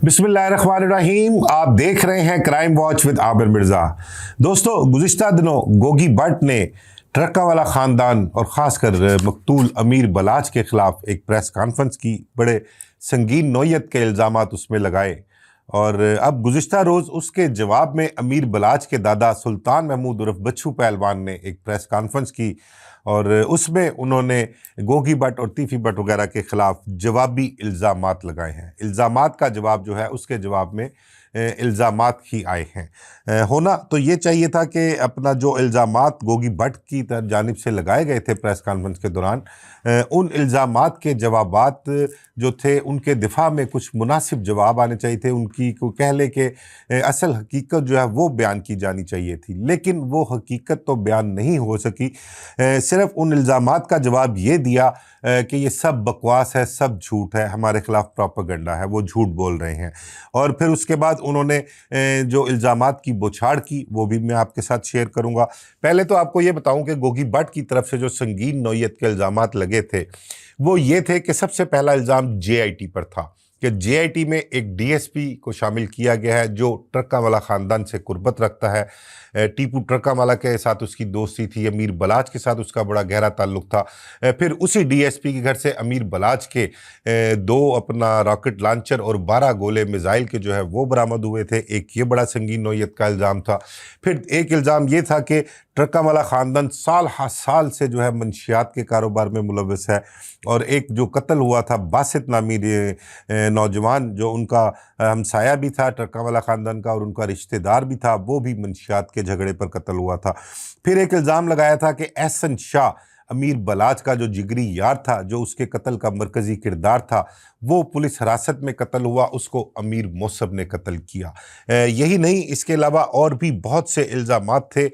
बिस्मिल्लाहिर्रहमानिर्रहीम। आप देख रहे हैं क्राइम वॉच विद आबिर मिर्ज़ा। दोस्तों, गुज़िश्ता दिनों गोगी भट्ट ने ट्रक्कावाला ख़ानदान और ख़ासकर मकतूल अमीर बलाच के ख़िलाफ़ एक प्रेस कॉन्फ्रेंस की। बड़े संगीन नौयत के इल्ज़ामात उसमें लगाए और अब गुज़िश्ता रोज़ उसके जवाब में अमीर बलाच के दादा सुल्तान महमूद उर्फ बच्चू पहलवान ने एक प्रेस कॉन्फ्रेंस की और उसमें उन्होंने गोगी भट्ट और तीफी भट्ट वगैरह के ख़िलाफ़ जवाबी इल्ज़ामात लगाए हैं। इल्ज़ामात का जवाब जो है उसके जवाब में इल्ज़ामात ही आए हैं। होना तो ये चाहिए था कि अपना जो इल्ज़ामात गोगी भट्ट की जानिब से लगाए गए थे प्रेस कॉन्फ्रेंस के दौरान, उन इल्ज़ामात के जवाबात जो थे उनके दिफा में कुछ मुनासिब जवाब आने चाहिए थे। उनकी को कह ले कि असल हकीकत जो है वो बयान की जानी चाहिए थी, लेकिन वो हकीकत तो बयान नहीं हो सकी। सिर्फ उन इल्ज़ामात का जवाब ये दिया कि ये सब बकवास है, सब झूठ है, हमारे ख़िलाफ़ प्रोपेगेंडा है, वो झूठ बोल रहे हैं। और फिर उसके बाद उन्होंने जो इल्ज़ामात की बौछार की वो भी मैं आपके साथ शेयर करूंगा। पहले तो आपको ये बताऊं कि गोगी भट्ट की तरफ से जो संगीन नौयत के इल्ज़ामात लगे थे वो ये थे कि सबसे पहला इल्ज़ाम जेआईटी पर था कि जेआईटी में एक डीएसपी को शामिल किया गया है जो ट्रक्कावाला ख़ानदान से कुर्बत रखता है। टीपू ट्रक्कावाला के साथ उसकी दोस्ती थी, अमीर बलाच के साथ उसका बड़ा गहरा ताल्लुक़ था। फिर उसी डीएसपी के घर से अमीर बलाच के 2 अपना रॉकेट लॉन्चर और 12 गोले मिसाइल के जो है वो बरामद हुए थे। एक ये बड़ा संगीन नौयत का इल्ज़ाम था। फिर एक इल्ज़ाम ये था कि ट्रक्कावाला ख़ानदान साल हर साल से जो है मंशियात के कारोबार में मुलव्वस है और एक जो कत्ल हुआ था बासित नामी नौजवान जो उनका हमसाया भी था ट्रक्कावाला ख़ानदान का और उनका रिश्तेदार भी था, वो भी मंशियात के झगड़े पर कत्ल हुआ था। फिर एक इल्ज़ाम लगाया था कि एहसन शाह अमीर बलाच का जो जिगरी यार था, जो उसके कत्ल का मरकज़ी किरदार था, वो पुलिस हिरासत में कत्ल हुआ, उसको अमीर मौसब ने कत्ल किया। यही नहीं, इसके अलावा और भी बहुत से इल्ज़ामात थे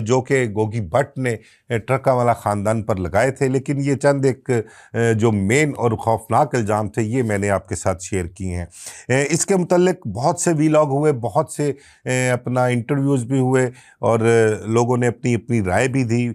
जो कि गोगी भट्ट ने ट्रक्कावाला ख़ानदान पर लगाए थे, लेकिन ये चंद एक जो मेन और खौफनाक इल्ज़ाम थे ये मैंने आपके साथ शेयर किए हैं। इसके मुतल्लिक बहुत से वीलॉग हुए, बहुत से अपना इंटरव्यूज़ भी हुए और लोगों ने अपनी अपनी राय भी दी।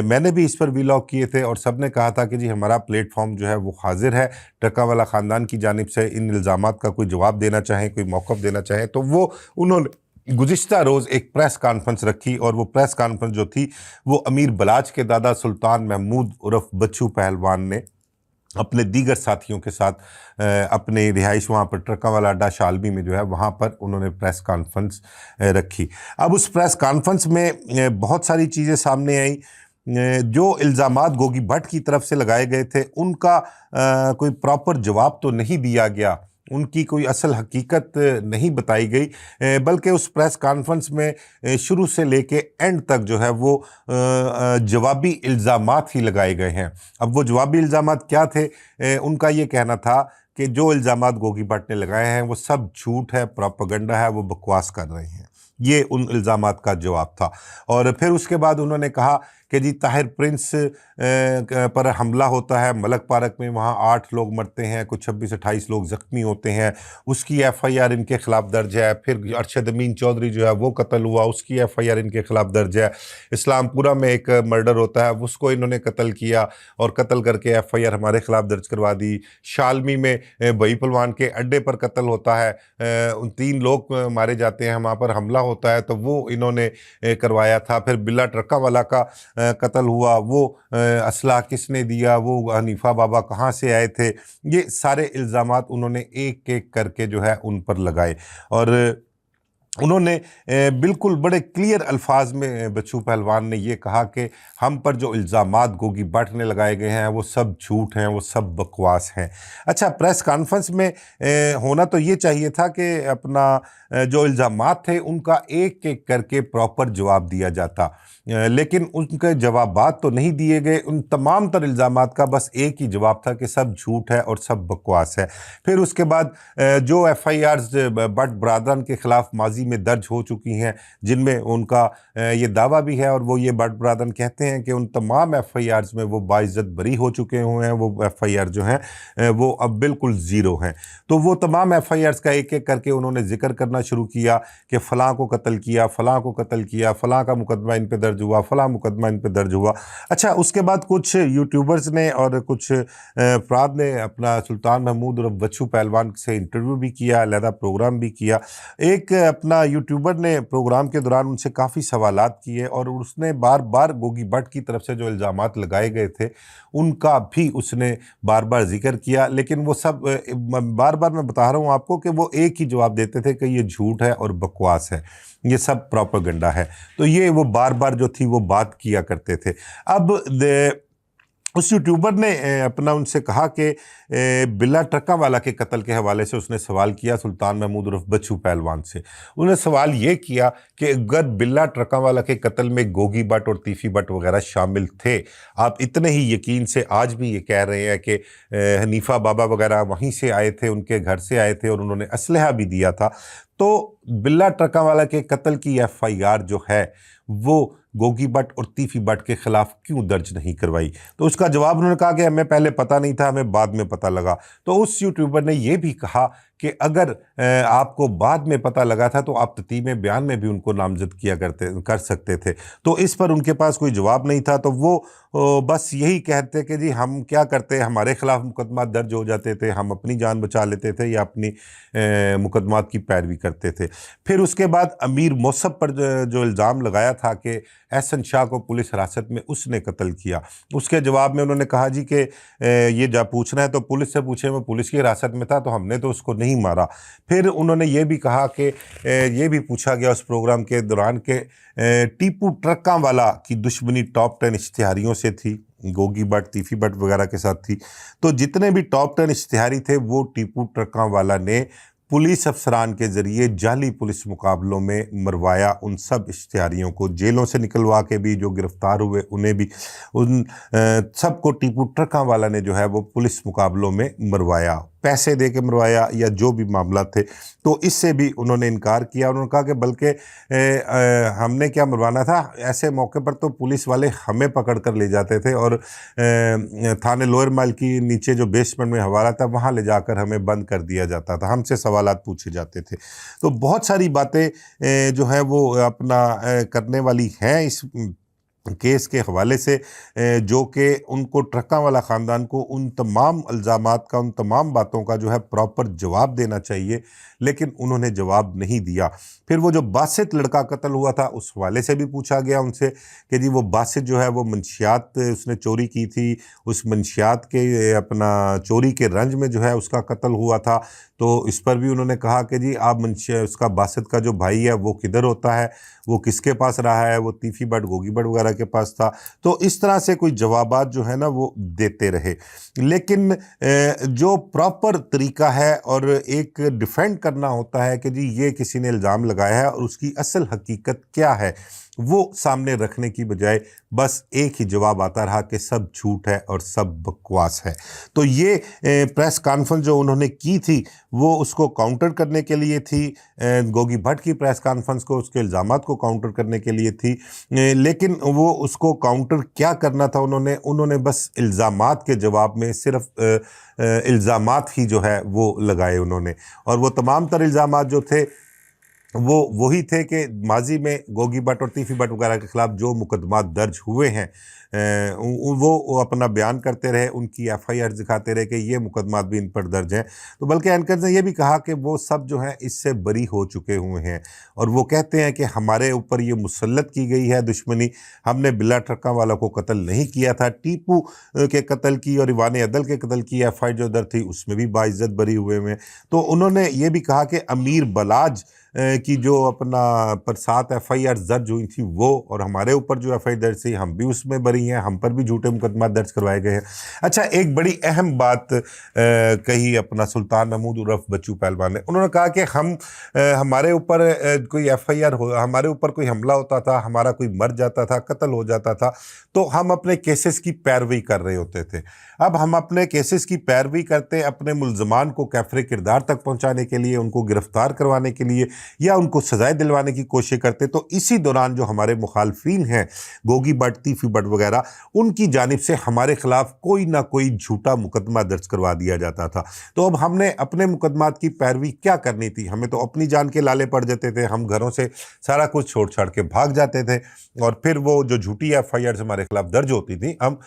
मैंने भी इस पर वीलॉग किए थे और सब ने कहा था कि जी हमारा प्लेटफॉर्म जो है वो हाजिर है, ट्रक्कावाला ख़ानदान की जानिब से इन इल्ज़ामात का कोई जवाब देना चाहें, कोई मौक़िफ़ देना चाहें। तो वो उन्होंने गुज़िश्ता रोज़ एक प्रेस कॉन्फ्रेंस रखी और वो प्रेस कॉन्फ्रेंस जो थी वो अमीर बलाच के दादा सुल्तान महमूद उर्फ बच्चू पहलवान ने अपने दीगर साथियों के साथ अपने रिहाइश वहाँ पर ट्रक्कावाला अड्डा शालमी में जो है वहाँ पर उन्होंने प्रेस कॉन्फ्रेंस रखी। अब उस प्रेस कॉन्फ्रेंस में बहुत सारी चीज़ें सामने आई। जो इल्ज़ामात गोगी भट्ट की तरफ से लगाए गए थे उनका कोई प्रॉपर जवाब तो नहीं दिया गया, उनकी कोई असल हकीकत नहीं बताई गई, बल्कि उस प्रेस कॉन्फ्रेंस में शुरू से लेके एंड तक जो है वो जवाबी इल्ज़ामात ही लगाए गए हैं। अब वो जवाबी इल्ज़ामात क्या थे? उनका ये कहना था कि जो इल्ज़ामात गोगी भट्ट ने लगाए हैं वो सब झूठ है, प्रोपेगेंडा है, वो बकवास कर रहे हैं। ये उन इल्ज़ामात का जवाब था। और फिर उसके बाद उन्होंने कहा कि जी ताहिर प्रिंस पर हमला होता है मलक पार्क में, वहाँ 8 लोग मरते हैं, कुछ 26-28 लोग ज़ख्मी होते हैं, उसकी एफ़आईआर इनके ख़िलाफ़ दर्ज है। फिर अरशद अमीन चौधरी जो है वो कत्ल हुआ, उसकी एफ़आईआर इनके ख़िलाफ़ दर्ज है। इस्लामपुरा में एक मर्डर होता है, उसको इन्होंने कत्ल किया और कत्ल करके एफ़आईआर हमारे ख़िलाफ़ दर्ज करवा दी। शालमी में बई पलवान के अड्डे पर कत्ल होता है, 3 लोग मारे जाते हैं, वहाँ पर हमला होता है तो वो इन्होंने करवाया था। फिर बिल्ला ट्रक्कावाला का कत्ल हुआ, वो असला किसने दिया, वो हनीफा बाबा कहाँ से आए थे, ये सारे इल्ज़ामात उन्होंने एक एक करके जो है उन पर लगाए और उन्होंने बिल्कुल बड़े क्लियर अल्फाज में बच्चू पहलवान ने ये कहा कि हम पर जो इल्ज़ामात गोगी भट्ट ने लगाए गए हैं वो सब झूठ हैं, वो सब बकवास हैं। अच्छा, प्रेस कॉन्फ्रेंस में होना तो ये चाहिए था कि अपना जो इल्ज़ामात थे उनका एक एक करके प्रॉपर जवाब दिया जाता, लेकिन उनके जवाबात तो नहीं दिए गए। उन तमाम तर इल्ज़ामात का बस एक ही जवाब था कि सब झूठ है और सब बकवास है। फिर उसके बाद जो एफ़आईआर्स भट्ट बरादरान के ख़िलाफ़ माजी में दर्ज हो चुकी हैं, जिनमें उनका ये दावा भी है और वो ये भट्ट बरादरान कहते हैं कि उन तमाम एफ़आईआर्स में वो बाइज़्ज़त बरी हो चुके हुए हैं, वो एफ़आईआर जो हैं वो अब बिल्कुल ज़ीरो हैं। तो वो तमाम एफ़आईआर्स का एक एक करके उन्होंने ज़िक्र करना शुरू किया कि फ़लाँ को कत्ल किया, फ़लाँ को कत्ल किया, फ़लाँ का मुकदमा इन पर दर्ज दर्ज हुआ, फला मुकदमा इन पे दर्ज हुआ। अच्छा, उसके बाद कुछ यूट्यूबर्स ने और कुछ अफराद ने अपना सुल्तान महमूद और बच्चू पहलवान से इंटरव्यू भी किया, अलहदा प्रोग्राम भी किया। एक अपना यूट्यूबर ने प्रोग्राम के दौरान उनसे काफ़ी सवालात किए और उसने बार बार गोगी भट्ट की तरफ से जो इल्ज़ामात लगाए गए थे उनका भी उसने बार बार जिक्र किया, लेकिन वो सब बार बार मैं बता रहा हूँ आपको कि वो एक ही जवाब देते थे कि ये झूठ है और बकवास है, ये सब प्रोपेगेंडा है। तो ये वो बार बार जो थी वो बात किया करते थे। अब उस यूट्यूबर ने अपना उनसे कहा कि बिल्ला ट्रक्का वाला के कत्ल के हवाले से उसने सवाल किया सुल्तान महमूद उर्फ बच्चू पहलवान से। उन्होंने सवाल ये किया कि अगर बिल्ला ट्रक्का वाला के कत्ल में गोगी भट्ट और तीफी भट्ट वगैरह शामिल थे, आप इतने ही यकीन से आज भी ये कह रहे हैं कि हनीफा बाबा वगैरह वहीं से आए थे, उनके घर से आए थे और उन्होंने असलहा भी दिया था, तो बिल्ला ट्रक्का वाला के कत्ल की FIR जो है वो गोगी भट्ट और तीफी भट्ट के खिलाफ क्यों दर्ज नहीं करवाई? तो उसका जवाब उन्होंने कहा कि हमें पहले पता नहीं था, हमें बाद में पता लगा। तो उस यूट्यूबर ने यह भी कहा कि अगर आपको बाद में पता लगा था तो आप ततीम बयान में भी उनको नामजद कर सकते थे। तो इस पर उनके पास कोई जवाब नहीं था, तो वो बस यही कहते कि जी हम क्या करते, हमारे खिलाफ मुकदमा दर्ज हो जाते थे, हम अपनी जान बचा लेते थे या अपनी मुकदमात की पैरवी करते थे। फिर उसके बाद अमीर मौसब पर जो इल्ज़ाम लगाया था कि एहसन शाह को पुलिस हिरासत में उसने कत्ल किया, उसके जवाब में उन्होंने कहा जी कि ये जब पूछना है तो पुलिस से पूछे, मैं पुलिस की हिरासत में था तो हमने तो उसको नहीं मारा। फिर उन्होंने ये भी कहा कि ये भी पूछा गया उस प्रोग्राम के दौरान कि टीपू ट्रक्का वाला की दुश्मनी टॉप 10 इश्तिहारियों से थी, गोगी भट्ट तीफी भट्ट वगैरह के साथ थी। तो जितने भी टॉप 10 इश्तिहारी थे वो टीपू ट्रक्का वाला ने पुलिस अफसरान के ज़रिए जाली पुलिस मुकाबलों में मरवाया। उन सब इश्तिहारियों को जेलों से निकलवा के भी, जो गिरफ्तार हुए उन्हें भी, उन सबको टीपू ट्रक्का वाला ने जो है वो पुलिस मुकाबलों में मरवाया, पैसे दे के मरवाया या जो भी मामला थे। तो इससे भी उन्होंने इनकार किया। उन्होंने कहा कि बल्कि हमने क्या मरवाना था, ऐसे मौके पर तो पुलिस वाले हमें पकड़ कर ले जाते थे और थाने लोअर माइल की नीचे जो बेसमेंट में हवाला था वहाँ ले जाकर हमें बंद कर दिया जाता था, हमसे सवालात पूछे जाते थे। तो बहुत सारी बातें जो है वो अपना करने वाली हैं इस केस के हवाले से, जो कि उनको ट्रक्का वाला ख़ानदान को उन तमाम इल्ज़ामात का, उन तमाम बातों का जो है प्रॉपर जवाब देना चाहिए, लेकिन उन्होंने जवाब नहीं दिया। फिर वो जो बासित लड़का कत्ल हुआ था उस हवाले से भी पूछा गया उनसे कि जी वो बासित जो है वो मंशियात उसने चोरी की थी, उस मंशियात के अपना चोरी के रंज में जो है उसका कत्ल हुआ था। तो इस पर भी उन्होंने कहा कि जी आप उसका बासित का जो भाई है वो किधर होता है, वो किसके पास रहा है, वो तीफी भट्ट गोगी भट्ट वगैरह के पास था। तो इस तरह से कोई जवाबात जो है ना वो देते रहे, लेकिन जो प्रॉपर तरीका है और एक डिफेंड करना होता है कि जी ये किसी ने इल्ज़ाम लगाया है और उसकी असल हकीकत क्या है, वो सामने रखने की बजाय बस एक ही जवाब आता रहा कि सब झूठ है और सब बकवास है। तो ये प्रेस कॉन्फ्रेंस जो उन्होंने की थी वो उसको काउंटर करने के लिए थी, गोगी भट्ट की प्रेस कॉन्फ्रेंस को, उसके इल्ज़ामात को काउंटर करने के लिए थी। लेकिन वो उसको काउंटर क्या करना था, उन्होंने बस इल्ज़ामात के जवाब में सिर्फ इल्ज़ामात ही जो है वो लगाए उन्होंने, और वो तमाम तर इल्ज़ामात जो थे वो वही थे कि माजी में गोगी भट्ट और तीफी भट्ट वगैरह के ख़िलाफ़ जो मुकदमात दर्ज हुए हैं वो अपना बयान करते रहे, उनकी FIR दिखाते रहे कि ये मुकदमात भी इन पर दर्ज हैं। तो बल्कि एंकर ने यह भी कहा कि वो सब जो हैं इससे बरी हो चुके हुए हैं और वो कहते हैं कि हमारे ऊपर ये मुसल्लत की गई है दुश्मनी, हमने बिल्ला ट्रक्का वाला को कत्ल नहीं किया था, टीपू के कत्ल की और ईवान अदल के कत्ल की FIR जो दर्ज थी उसमें भी बाइज्जत बरी हुए हैं। तो उन्होंने ये भी कहा कि अमीर बलाज की जो अपना पर 7 FIR दर्ज हुई थी वो, और हमारे ऊपर जो FIR दर्ज थी हम भी उसमें बरी हैं, हम पर भी झूठे मुकदमा दर्ज करवाए गए हैं। अच्छा, एक बड़ी अहम बात कही अपना सुल्तान महमूद उर्फ बच्चू पहलवान ने। उन्होंने कहा कि हमारे ऊपर कोई FIR हो, हमारे ऊपर कोई हमला होता था, हमारा कोई मर जाता था, कत्ल हो जाता था, तो हम अपने केसेस की पैरवी कर रहे होते थे। अब हम अपने केसेस की पैरवी करते अपने मुल्ज़मान को कैफरे किरदार तक पहुँचाने के लिए, उनको गिरफ्तार करवाने के लिए, या उनको सजाएं दिलवाने की कोशिश करते, तो इसी दौरान जो हमारे मुखालफीन हैं, गोगी भट्ट, तीफी भट्ट वगैरह, उनकी जानिब से हमारे खिलाफ कोई ना कोई झूठा मुकदमा दर्ज करवा दिया जाता था। तो अब हमने अपने मुकदमात की पैरवी क्या करनी थी? हमें तो अपनी जान के लाले पड़ जाते थे, हम घरों से सारा कुछ छोड़ छाड़ के भाग जाते थे, और फिर वो जो झूठी FIR हमारे खिलाफ दर्ज होती थी, हम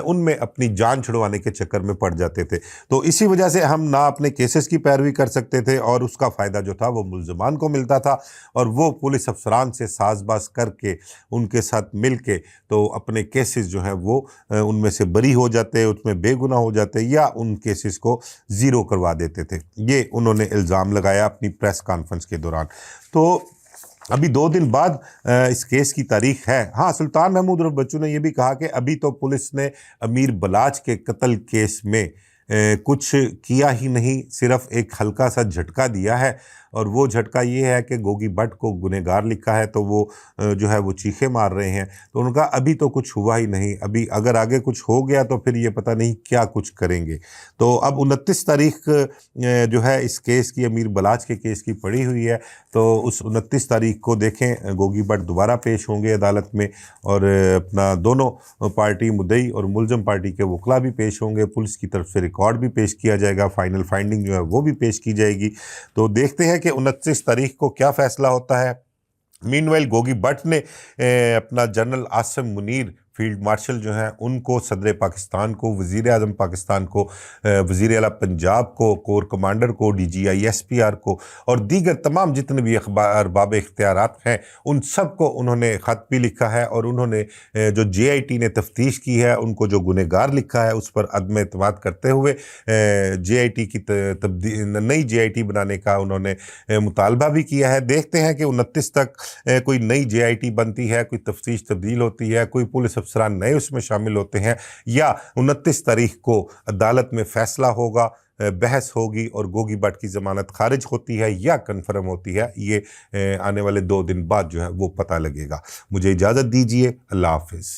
उनमें अपनी जान छुड़वाने के चक्कर में पड़ जाते थे। तो इसी वजह से हम ना अपने केसेस की पैरवी कर सकते थे, और उसका फ़ायदा जो था वो मुल्ज़मान को मिलता था, और वो पुलिस अफसरान से साज़बाज़ करके उनके साथ मिल के तो अपने केसेस जो हैं वो उनमें से बरी हो जाते, उसमें बेगुनाह हो जाते, या उन केसेस को ज़ीरो करवा देते थे। ये उन्होंने इल्ज़ाम लगाया अपनी प्रेस कॉन्फ्रेंस के दौरान। तो अभी 2 दिन बाद इस केस की तारीख है। हाँ, सुल्तान महमूद और बच्चू ने यह भी कहा कि अभी तो पुलिस ने अमीर बलाच के कत्ल केस में कुछ किया ही नहीं, सिर्फ एक हल्का सा झटका दिया है, और वो झटका ये है कि गोगी भट्ट को गुनहगार लिखा है, तो वो जो है वो चीखे मार रहे हैं। तो उनका अभी तो कुछ हुआ ही नहीं, अभी अगर आगे कुछ हो गया तो फिर ये पता नहीं क्या कुछ करेंगे। तो अब 29 तारीख जो है इस केस की, अमीर बलाच के केस की पड़ी हुई है, तो उस 29 तारीख को देखें गोगी भट्ट दोबारा पेश होंगे अदालत में, और अपना दोनों पार्टी, मुद्दई और मुलज़म पार्टी के वकला भी पेश होंगे, पुलिस की तरफ से रिकॉर्ड भी पेश किया जाएगा, फाइनल फाइंडिंग जो है वो भी पेश की जाएगी। तो देखते हैं कि 29 तारीख को क्या फ़ैसला होता है। मीनवाइल गोगी भट्ट ने अपना general Asim Munir field marshal जो हैं उनको, सदर पाकिस्तान को, वज़ीर आज़म पाकिस्तान को, वज़ीर आला पंजाब को, कोर कमांडर को, DGI SPR को, और दीगर तमाम जितने भी अरबाब इख्तियारात हैं, उन सब को उन्होंने ख़त भी लिखा है, और उन्होंने जो JIT ने तफ्तीश की है उनको जो गुनहगार लिखा है उस पर अदम एतमाद करते हुए JIT की नई JIT बनाने का उन्होंने मुतालबा भी किया है। देखते हैं कि 29 तक कोई नई JIT बनती है, कोई तफ्तीश तब्दील होती है, कोई पुलिस अफसरान नए उसमें शामिल होते हैं, या 29 तारीख को अदालत में फ़ैसला होगा, बहस होगी, और गोगी भट्ट की ज़मानत खारिज होती है या कन्फर्म होती है, ये आने वाले 2 दिन बाद जो है वो पता लगेगा। मुझे इजाज़त दीजिए, अल्लाह हाफ़िज़।